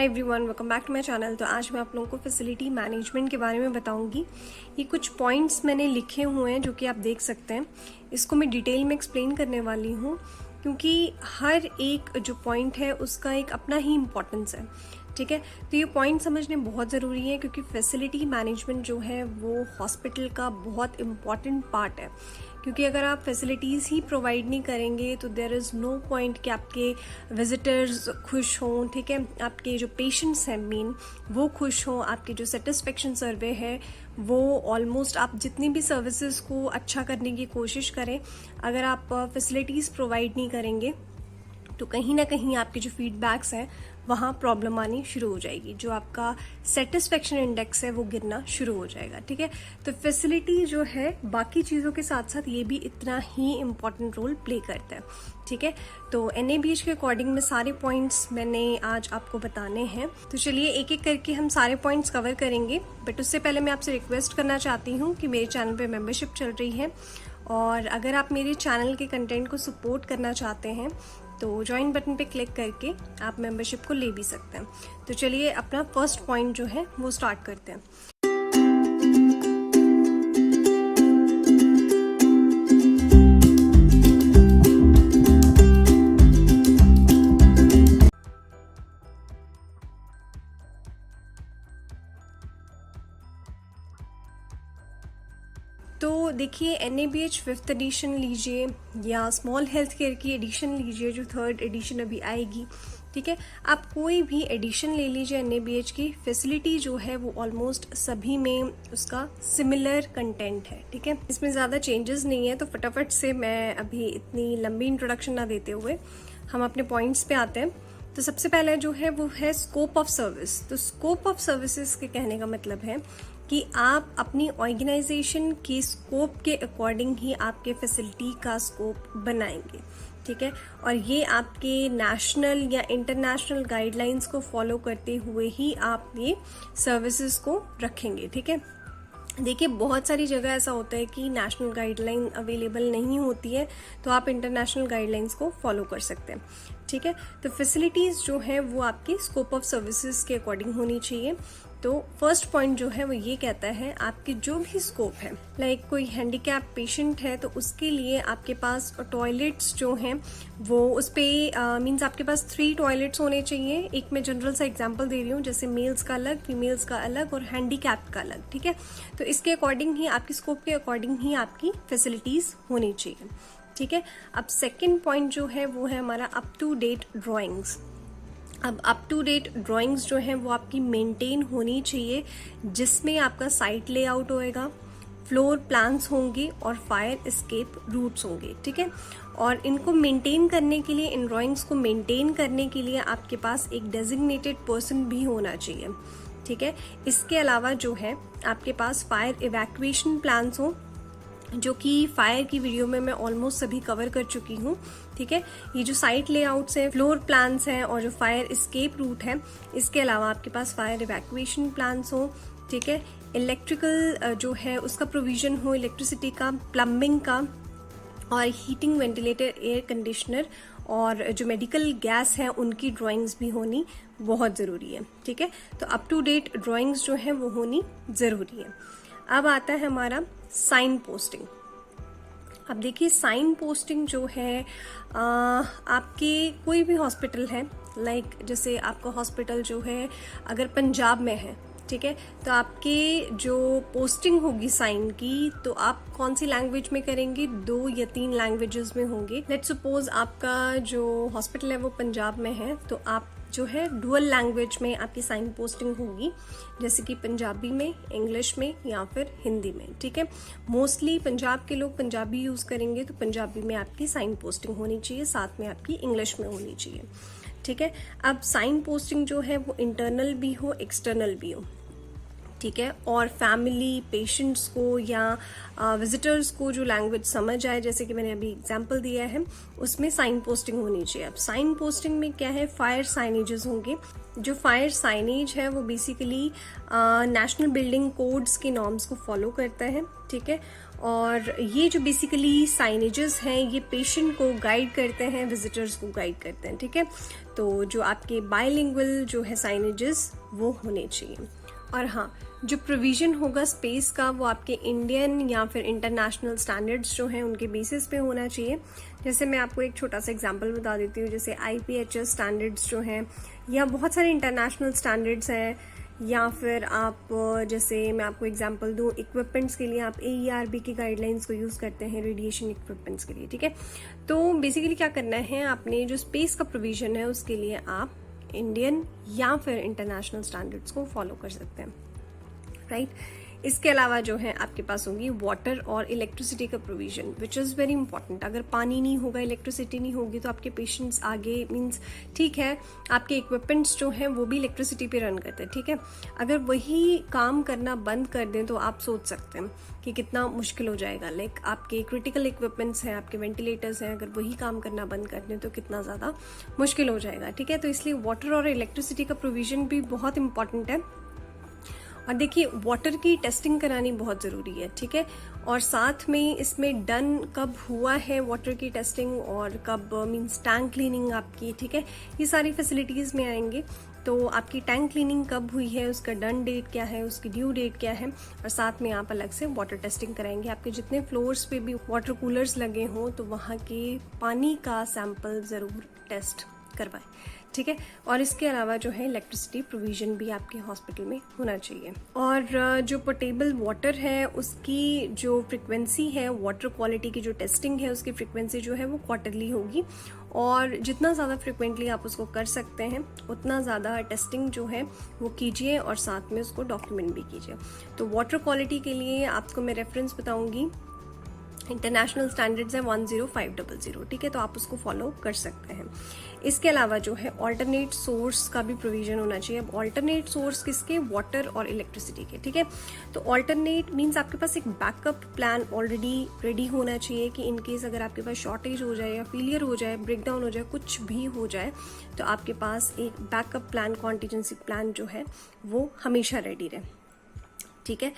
Hi everyone, welcome back to my channel. तो आज मैं आप लोगों को फैसिलिटी मैनेजमेंट के बारे में बताऊंगी। ये कुछ पॉइंट्स मैंने लिखे हुए हैं जो कि आप देख सकते हैं। इसको मैं डिटेल में एक्सप्लेन करने वाली हूँ क्योंकि हर एक जो पॉइंट है उसका एक अपना ही इम्पोर्टेंस है। ठीक है, तो ये पॉइंट समझने बहुत ज़रूरी है क्योंकि फैसिलिटी मैनेजमेंट जो है वो हॉस्पिटल का बहुत इम्पॉर्टेंट पार्ट है। क्योंकि अगर आप फैसिलिटीज़ ही प्रोवाइड नहीं करेंगे तो देयर इज़ नो पॉइंट कि आपके विजिटर्स खुश हों। ठीक है, आपके जो पेशेंट्स हैं मेन वो खुश हों, आपके जो सेटिस्फेक्शन सर्वे है वो ऑलमोस्ट, आप जितनी भी सर्विसेज को अच्छा करने की कोशिश करें, अगर आप फैसिलिटीज़ प्रोवाइड नहीं करेंगे तो कहीं ना कहीं आपके जो फीडबैक्स हैं वहाँ प्रॉब्लम आनी शुरू हो जाएगी, जो आपका सेटिस्फेक्शन इंडेक्स है वो गिरना शुरू हो जाएगा। ठीक है, तो फैसिलिटी जो है बाकी चीज़ों के साथ साथ ये भी इतना ही इम्पॉर्टेंट रोल प्ले करता है। ठीक है, तो NABH के अकॉर्डिंग में सारे पॉइंट्स मैंने आज आपको बताने हैं। तो चलिए एक एक करके हम सारे पॉइंट्स कवर करेंगे, बट उससे पहले मैं आपसे रिक्वेस्ट करना चाहती हूँ कि मेरे चैनल पे मेंबरशिप चल रही है और अगर आप मेरे चैनल के कंटेंट को सपोर्ट करना चाहते हैं तो ज्वाइन बटन पे क्लिक करके आप मेंबरशिप को ले भी सकते हैं। तो चलिए अपना फर्स्ट पॉइंट जो है वो स्टार्ट करते हैं। तो देखिए NABH 5th एडिशन लीजिए या स्मॉल हेल्थ केयर की एडिशन लीजिए जो 3rd एडिशन अभी आएगी। ठीक है, आप कोई भी एडिशन ले लीजिए NABH की, फैसिलिटी जो है वो ऑलमोस्ट सभी में उसका सिमिलर कंटेंट है। ठीक है, इसमें ज़्यादा चेंजेस नहीं है। तो फटाफट से मैं अभी इतनी लंबी इंट्रोडक्शन ना देते हुए हम अपने पॉइंट्स पे आते हैं। तो सबसे पहले जो है वो है स्कोप ऑफ सर्विस। तो स्कोप ऑफ सर्विसेज के कहने का मतलब है कि आप अपनी ऑर्गेनाइजेशन के स्कोप के अकॉर्डिंग ही आपके फैसिलिटी का स्कोप बनाएंगे। ठीक है, और ये आपके नेशनल या इंटरनेशनल गाइडलाइंस को फॉलो करते हुए ही आप ये सर्विसेज को रखेंगे। ठीक है, देखिए बहुत सारी जगह ऐसा होता है कि नेशनल गाइडलाइन अवेलेबल नहीं होती है तो आप इंटरनेशनल गाइडलाइंस को फॉलो कर सकते हैं। ठीक है, तो फैसिलिटीज़ जो है वो आपकी स्कोप ऑफ सर्विसेज के अकॉर्डिंग होनी चाहिए। तो फर्स्ट पॉइंट जो है वो ये कहता है आपके जो भी स्कोप है, लाइक कोई हैंडीकैप पेशेंट है तो उसके लिए आपके पास टॉयलेट्स जो हैं वो उस पर मीन्स आपके पास 3 टॉयलेट्स होने चाहिए। एक मैं जनरल सा एग्जांपल दे रही हूँ, जैसे मेल्स का अलग, फीमेल्स का अलग और हैंडीकैप का अलग। ठीक है, तो इसके अकॉर्डिंग ही आपकी स्कोप के अकॉर्डिंग ही आपकी फैसिलिटीज़ होनी चाहिए। ठीक है, अब सेकेंड पॉइंट जो है वो है हमारा अप टू डेट ड्राइंग्स। अब अप टू डेट ड्राइंग्स जो हैं वो आपकी मेंटेन होनी चाहिए, जिसमें आपका साइट लेआउट होएगा, फ्लोर प्लान्स होंगे और फायर एस्केप रूट्स होंगे। ठीक है, और इनको मेंटेन करने के लिए, इन ड्राइंग्स को मेंटेन करने के लिए आपके पास एक डेजिग्नेटेड पर्सन भी होना चाहिए। ठीक है, इसके अलावा जो है आपके पास फायर इवैक्यूएशन प्लान्स हो, जो कि फायर की वीडियो में मैं ऑलमोस्ट सभी कवर कर चुकी हूँ। ठीक है, ये जो साइट लेआउट्स हैं, फ्लोर प्लान्स हैं और जो फायर एस्केप रूट है, इसके अलावा आपके पास फायर इवैक्यूएशन प्लान्स हो। ठीक है, इलेक्ट्रिकल जो है उसका प्रोविजन हो, इलेक्ट्रिसिटी का, प्लम्बिंग का और हीटिंग, वेंटिलेटर, एयर कंडीशनर और जो मेडिकल गैस है उनकी ड्राइंग्स भी होनी बहुत ज़रूरी है। ठीक है, तो अप टू डेट ड्राइंग्स जो है वो होनी ज़रूरी है। अब आता है हमारा साइन पोस्टिंग। अब देखिए साइन पोस्टिंग जो है आपके कोई भी हॉस्पिटल है, लाइक जैसे आपका हॉस्पिटल जो है अगर पंजाब में है, ठीक है, तो आपके जो पोस्टिंग होगी साइन की तो आप कौन सी लैंग्वेज में करेंगे? 2 या 3 लैंग्वेजेस में होंगे। लेट्स सपोज आपका जो हॉस्पिटल है वो पंजाब में है तो आप जो है डुअल लैंग्वेज में आपकी साइन पोस्टिंग होगी, जैसे कि पंजाबी में, इंग्लिश में या फिर हिंदी में। ठीक है, मोस्टली पंजाब के लोग पंजाबी यूज़ करेंगे तो पंजाबी में आपकी साइन पोस्टिंग होनी चाहिए, साथ में आपकी इंग्लिश में होनी चाहिए। ठीक है, अब साइन पोस्टिंग जो है वो इंटरनल भी हो, एक्सटर्नल भी हो। ठीक है, और फैमिली, पेशेंट्स को या विजिटर्स को जो लैंग्वेज समझ आए, जैसे कि मैंने अभी एग्जांपल दिया है, उसमें साइन पोस्टिंग होनी चाहिए। अब साइन पोस्टिंग में क्या है, फायर साइनेजेस होंगे। जो फायर साइनेज है वो बेसिकली नेशनल बिल्डिंग कोड्स के नॉर्म्स को फॉलो करता है। ठीक है, और ये जो बेसिकली साइनेजेस हैं ये पेशेंट को गाइड करते हैं, विजिटर्स को गाइड करते हैं, ठीक है। तो जो आपके बायलिंगुअल जो है साइनेजेस वो होने चाहिए। और हाँ, जो प्रोविजन होगा स्पेस का वो आपके इंडियन या फिर इंटरनेशनल स्टैंडर्ड्स जो हैं उनके बेसिस पे होना चाहिए। जैसे मैं आपको एक छोटा सा एग्जांपल बता देती हूँ, जैसे IPHS स्टैंडर्ड्स जो हैं या बहुत सारे इंटरनेशनल स्टैंडर्ड्स हैं, या फिर आप जैसे मैं आपको एग्जांपल दूँ, इक्विपमेंट्स के लिए आप AERB की गाइडलाइंस को यूज़ करते हैं रेडिएशन इक्विपमेंट्स के लिए, ठीक है। तो बेसिकली क्या करना है, आपने जो स्पेस का प्रोविजन है उसके लिए आप इंडियन या फिर इंटरनेशनल स्टैंडर्ड्स को फॉलो कर सकते हैं, राइट। इसके अलावा जो है आपके पास होगी वाटर और इलेक्ट्रिसिटी का provision, which is very important. अगर पानी नहीं होगा, इलेक्ट्रिसिटी नहीं होगी तो आपके पेशेंट्स आगे मीन्स ठीक है, आपके इक्विपमेंट्स जो हैं वो भी इलेक्ट्रिसिटी पे रन करते हैं, ठीक है। अगर वही काम करना बंद कर दें तो आप सोच सकते हैं कि कितना मुश्किल हो जाएगा। लाइक आपके क्रिटिकल इक्विपमेंट्स हैं, आपके वेंटिलेटर्स हैं, अगर वही काम करना बंद कर दें तो कितना ज़्यादा मुश्किल हो जाएगा, ठीक है। तो इसलिए वाटर और इलेक्ट्रिसिटी का प्रोविजन भी बहुत इंपॉर्टेंट है। और देखिए, वाटर की टेस्टिंग करानी बहुत ज़रूरी है, ठीक है। और साथ में इसमें डन कब हुआ है वाटर की टेस्टिंग और कब मींस टैंक क्लीनिंग आपकी, ठीक है, ये सारी फैसिलिटीज़ में आएंगे। तो आपकी टैंक क्लीनिंग कब हुई है, उसका डन डेट क्या है, उसकी ड्यू डेट क्या है, और साथ में आप अलग से वाटर टेस्टिंग कराएंगे। आपके जितने फ्लोर्स पे भी वाटर कूलर्स लगे हों तो वहाँ के पानी का सैंपल ज़रूर टेस्ट करवाएं, ठीक है। और इसके अलावा जो है इलेक्ट्रिसिटी प्रोविजन भी आपके हॉस्पिटल में होना चाहिए। और जो पोर्टेबल वाटर है उसकी जो फ्रिक्वेंसी है, वाटर क्वालिटी की जो टेस्टिंग है उसकी फ्रिक्वेंसी जो है वो क्वार्टरली होगी, और जितना ज़्यादा फ्रिक्वेंटली आप उसको कर सकते हैं उतना ज़्यादा टेस्टिंग जो है वो कीजिए और साथ में उसको डॉक्यूमेंट भी कीजिए। तो वाटर क्वालिटी के लिए आपको मैं रेफरेंस बताऊंगी, इंटरनेशनल स्टैंडर्ड्स है 10500, ठीक है, तो आप उसको फॉलो कर सकते हैं। इसके अलावा जो है ऑल्टरनेट सोर्स का भी प्रोविजन होना चाहिए। अब ऑल्टरनेट सोर्स किसके, वाटर और इलेक्ट्रिसिटी के, ठीक है। तो ऑल्टरनेट मींस आपके पास एक बैकअप प्लान ऑलरेडी रेडी होना चाहिए कि इनकेस अगर आपके पास शॉर्टेज हो जाए या फेलियर हो जाए, ब्रेकडाउन हो जाए, कुछ भी हो जाए तो आपके पास एक बैकअप प्लान, कॉन्टीजेंसी प्लान जो है वो हमेशा रेडी रहे, ठीक है।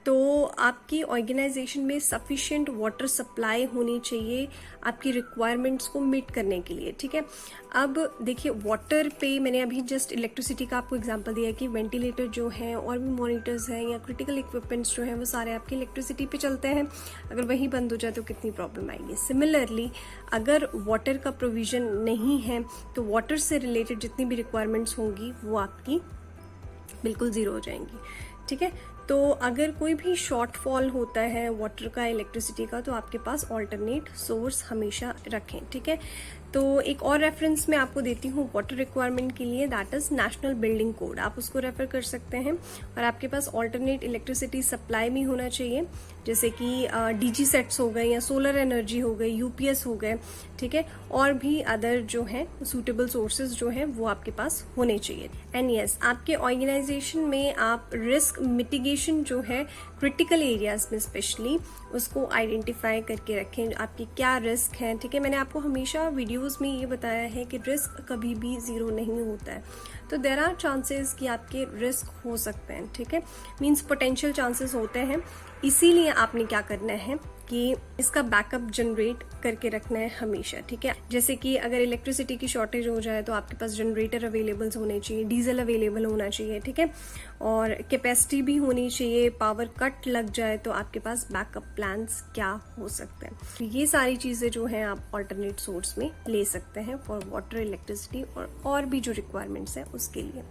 तो आपकी ऑर्गेनाइजेशन में सफिशिएंट वाटर सप्लाई होनी चाहिए आपकी रिक्वायरमेंट्स को मीट करने के लिए, ठीक है। अब देखिए, वाटर पे मैंने अभी जस्ट इलेक्ट्रिसिटी का आपको एग्जांपल दिया कि वेंटिलेटर जो है और भी मॉनिटर्स हैं या क्रिटिकल इक्विपमेंट्स जो हैं वो सारे आपके इलेक्ट्रिसिटी पे चलते हैं। अगर वही बंद हो जाए तो कितनी प्रॉब्लम आएगी। सिमिलरली अगर वाटर का प्रोविजन नहीं है तो वाटर से रिलेटेड जितनी भी रिक्वायरमेंट्स होंगी वो आपकी बिल्कुल ज़ीरो हो जाएंगी, ठीक है। तो अगर कोई भी शॉर्टफॉल होता है वाटर का, इलेक्ट्रिसिटी का, तो आपके पास ऑल्टरनेट सोर्स हमेशा रखें, ठीक है। तो एक और रेफरेंस मैं आपको देती हूँ वाटर रिक्वायरमेंट के लिए, that is national building code, आप उसको रेफर कर सकते हैं। और आपके पास ऑल्टरनेट इलेक्ट्रिसिटी सप्लाई भी होना चाहिए, जैसे कि DG सेट्स हो गए या सोलर एनर्जी हो गई, UPS हो गए, ठीक है, और भी अदर जो है सूटेबल सोर्सेज जो है वो आपके पास होने चाहिए। एंड यस, आपके ऑर्गेनाइजेशन में आप रिस्क मिटिगेशन जो है क्रिटिकल एरियाज में स्पेशली उसको आइडेंटिफाई करके रखें, आपकी क्या रिस्क है, ठीक है। मैंने आपको हमेशा वीडियोस में ये बताया है कि रिस्क कभी भी ज़ीरो नहीं होता है, तो देयर आर चांसेस कि आपके रिस्क हो सकते हैं, ठीक है, मींस पोटेंशियल चांसेस होते हैं। इसीलिए आपने क्या करना है कि इसका बैकअप जनरेट करके रखना है हमेशा, ठीक है। जैसे कि अगर इलेक्ट्रिसिटी की शॉर्टेज हो जाए तो आपके पास जनरेटर अवेलेबल होने चाहिए, डीजल अवेलेबल होना चाहिए, ठीक है, और कैपेसिटी भी होनी चाहिए। पावर कट लग जाए तो आपके पास बैकअप प्लान्स क्या हो सकते हैं। तो ये सारी चीजें जो हैं आप ऑल्टरनेट सोर्स में ले सकते हैं फॉर वाटर, इलेक्ट्रिसिटी और भी जो रिक्वायरमेंट्स है उसके लिए,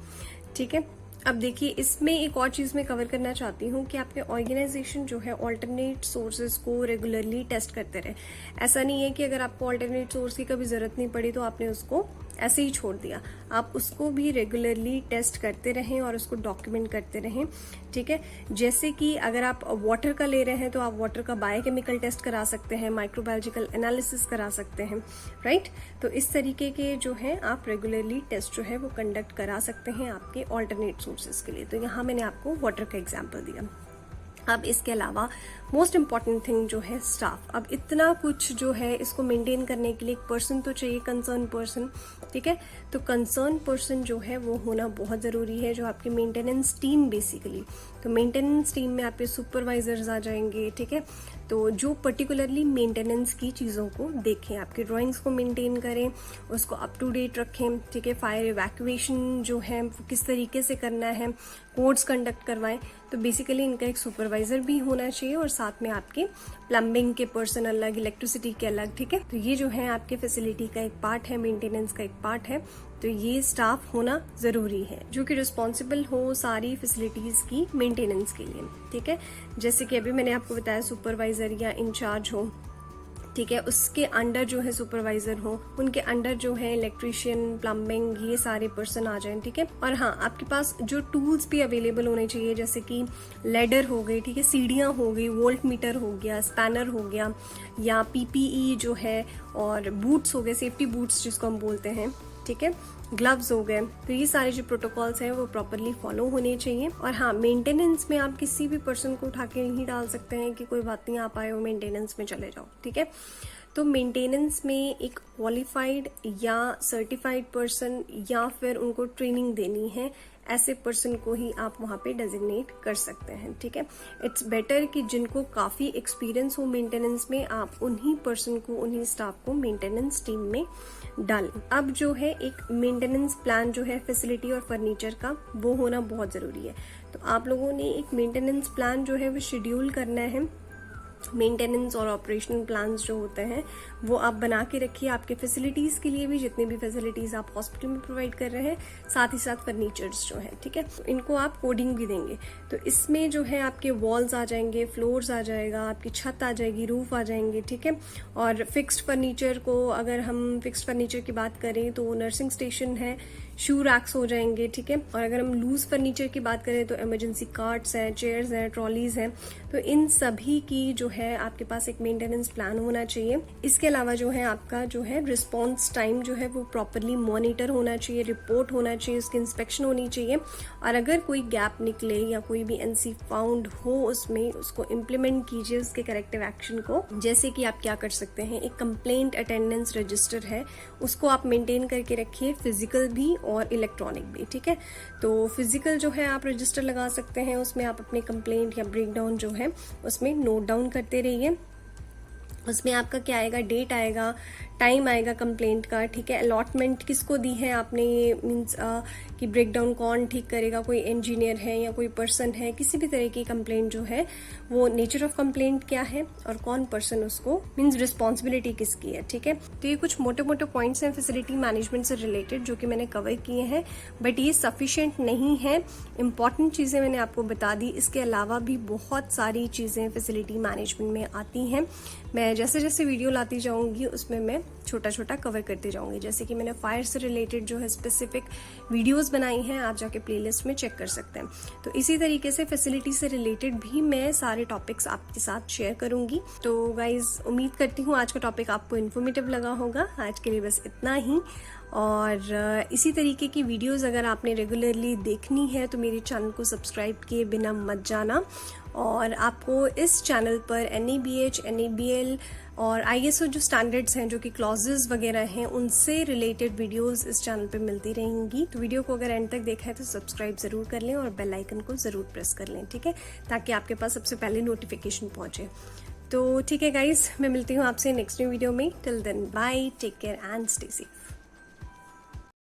ठीक है। अब देखिए, इसमें एक और चीज मैं कवर करना चाहती हूँ कि आपके ऑर्गेनाइजेशन जो है ऑल्टरनेट सोर्सेज को रेगुलरली टेस्ट करते रहे। ऐसा नहीं है कि अगर आपको ऑल्टरनेट सोर्स की कभी जरूरत नहीं पड़ी तो आपने उसको ऐसे ही छोड़ दिया, आप उसको भी रेगुलरली टेस्ट करते रहें और उसको डॉक्यूमेंट करते रहें, ठीक है। जैसे कि अगर आप वाटर का ले रहे हैं तो आप वाटर का बायोकेमिकल टेस्ट करा सकते हैं, माइक्रोबायोलॉजिकल एनालिसिस करा सकते हैं, राइट। तो इस तरीके के जो है आप रेगुलरली टेस्ट जो है वो कंडक्ट करा सकते हैं आपके ऑल्टरनेट सोर्सेज के लिए। तो यहाँ मैंने आपको वाटर का एग्जाम्पल दिया। अब इसके अलावा मोस्ट इम्पॉर्टेंट थिंग जो है स्टाफ। अब इतना कुछ जो है इसको मेंटेन करने के लिए एक पर्सन तो चाहिए, कंसर्न पर्सन, ठीक है। तो कंसर्न पर्सन जो है वो होना बहुत ज़रूरी है, जो आपकी मेंटेनेंस टीम बेसिकली। तो मेंटेनेंस टीम में आपके सुपरवाइजर्स आ जाएंगे, ठीक है। तो जो पर्टिकुलरली मेंटेनेंस की चीज़ों को देखें, आपके ड्राइंग्स को मेंटेन करें, उसको अप टू डेट रखें, ठीक है। फायर इवैक्यूएशन जो है वो किस तरीके से करना है, कोर्स कंडक्ट करवाएं। तो बेसिकली इनका एक सुपरवाइजर भी होना चाहिए और साथ में आपके प्लम्बिंग के पर्सन अलग, इलेक्ट्रिसिटी के अलग, ठीक है। तो ये जो है आपके फैसिलिटी का एक पार्ट है, मेंटेनेंस का एक पार्ट है। तो ये स्टाफ होना जरूरी है जो कि रिस्पॉन्सिबल हो सारी फैसिलिटीज की मेंटेनेंस के लिए, ठीक है। जैसे कि अभी मैंने आपको बताया सुपरवाइजर या इंचार्ज हो, ठीक है, उसके अंडर जो है सुपरवाइजर हो, उनके अंडर जो है इलेक्ट्रिशियन, प्लम्बिंग, ये सारे पर्सन आ जाएं, ठीक है। और हाँ, आपके पास जो टूल्स भी अवेलेबल होने चाहिए, जैसे कि लेडर हो गई, ठीक है, सीढ़ियाँ हो गई, वोल्ट मीटर हो गया, स्पैनर हो गया, या पीपीई जो है, और बूट्स हो गए, सेफ्टी बूट्स जिसको हम बोलते हैं, ठीक है, ग्लव्स हो गए। तो ये सारे जो प्रोटोकॉल्स हैं वो प्रॉपरली फॉलो होने चाहिए। और हाँ, मेंटेनेंस में आप किसी भी पर्सन को उठा के नहीं डाल सकते हैं कि कोई बात नहीं, आप आए हो मेंटेनेंस में चले जाओ, ठीक है। तो मेंटेनेंस में एक क्वालिफाइड या सर्टिफाइड पर्सन या फिर उनको ट्रेनिंग देनी है, ऐसे पर्सन को ही आप वहां पे डेजिग्नेट कर सकते हैं, ठीक है। इट्स बेटर कि जिनको काफी एक्सपीरियंस हो मेंटेनेंस में, आप उन्हीं पर्सन को, उन्हीं स्टाफ को मेंटेनेंस टीम में डालें। अब जो है एक मेंटेनेंस प्लान जो है फैसिलिटी और फर्नीचर का, वो होना बहुत जरूरी है। तो आप लोगों ने एक मेंटेनेंस प्लान जो है वो शेड्यूल करना है। मेंटेनेंस और ऑपरेशनल प्लान्स जो होते हैं वो आप बना के रखिए आपके फैसिलिटीज के लिए भी, जितनी भी फैसिलिटीज आप हॉस्पिटल में प्रोवाइड कर रहे हैं, साथ ही साथ फर्नीचर्स जो है, ठीक है। तो इनको आप कोडिंग भी देंगे। तो इसमें जो है आपके वॉल्स आ जाएंगे, फ्लोर्स आ जाएगा, आपकी छत आ जाएगी, रूफ आ जाएंगे, ठीक है। और फिक्स्ड फर्नीचर को, अगर हम फिक्स्ड फर्नीचर की बात करें तो नर्सिंग स्टेशन है, शू रैक्स हो जाएंगे, ठीक है। और अगर हम लूज फर्नीचर की बात करें तो इमरजेंसी कार्ट्स हैं, चेयर्स हैं, ट्रॉलीज हैं। तो इन सभी की जो है आपके पास एक मेंटेनेंस प्लान होना चाहिए। इसके अलावा जो है आपका जो है रिस्पॉन्स टाइम जो है वो प्रॉपरली मॉनिटर होना चाहिए, रिपोर्ट होना चाहिए, उसकी इंस्पेक्शन होनी चाहिए। और अगर कोई गैप निकले या कोई भी एनसी फाउंड हो उसमें, उसको इम्प्लीमेंट कीजिए, उसके करेक्टिव एक्शन को। जैसे कि आप क्या कर सकते हैं, एक कंप्लेंट अटेंडेंस रजिस्टर है, उसको आप मेंटेन करके रखिए, फिजिकल भी और इलेक्ट्रॉनिक भी, ठीक है। तो फिजिकल जो है आप रजिस्टर लगा सकते हैं, उसमें आप अपने कंप्लेंट या ब्रेकडाउन जो है उसमें नोट डाउन करते रहिए। उसमें आपका क्या आएगा, डेट आएगा, टाइम आएगा कंप्लेंट का, ठीक है। अलॉटमेंट किसको दी है आपने, मीन्स कि ब्रेकडाउन कौन ठीक करेगा, कोई इंजीनियर है या कोई पर्सन है, किसी भी तरह की कंप्लेंट जो है वो नेचर ऑफ कंप्लेंट क्या है और कौन पर्सन उसको, मीन्स रिस्पॉन्सिबिलिटी किसकी है, ठीक है। तो ये कुछ मोटे मोटे पॉइंट्स हैं फैसिलिटी मैनेजमेंट से रिलेटेड जो कि मैंने कवर किए हैं, बट ये सफिशिएंट नहीं है। इंपॉर्टेंट चीजें मैंने आपको बता दी, इसके अलावा भी बहुत सारी चीजें फैसिलिटी मैनेजमेंट में आती हैं। मैं जैसे जैसे वीडियो लाती जाऊंगी उसमें मैं छोटा छोटा कवर करते जाऊंगी। जैसे कि मैंने फायर से रिलेटेड जो है स्पेसिफिक वीडियोस बनाई हैं, आप जाके प्लेलिस्ट में चेक कर सकते हैं। तो इसी तरीके से फैसिलिटी से रिलेटेड भी मैं सारे टॉपिक्स आपके साथ शेयर करूंगी। तो गाइज, उम्मीद करती हूँ आज का टॉपिक आपको इन्फॉर्मेटिव लगा होगा। आज के लिए बस इतना ही। और इसी तरीके की वीडियोस अगर आपने रेगुलरली देखनी है तो मेरे चैनल को सब्सक्राइब किए बिना मत जाना। और आपको इस चैनल पर NABH, NABL और ISO जो स्टैंडर्ड्स हैं, जो कि क्लॉजेस वगैरह हैं, उनसे रिलेटेड वीडियोस इस चैनल पे मिलती रहेंगी। तो वीडियो को अगर एंड तक देखा है तो सब्सक्राइब जरूर कर लें और बेल आइकन को जरूर प्रेस कर लें, ठीक है, ताकि आपके पास सबसे पहले नोटिफिकेशन पहुंचे। तो ठीक है गाइज, मैं मिलती हूँ आपसे नेक्स्ट न्यू वीडियो में। Till then bye, take care and stay safe.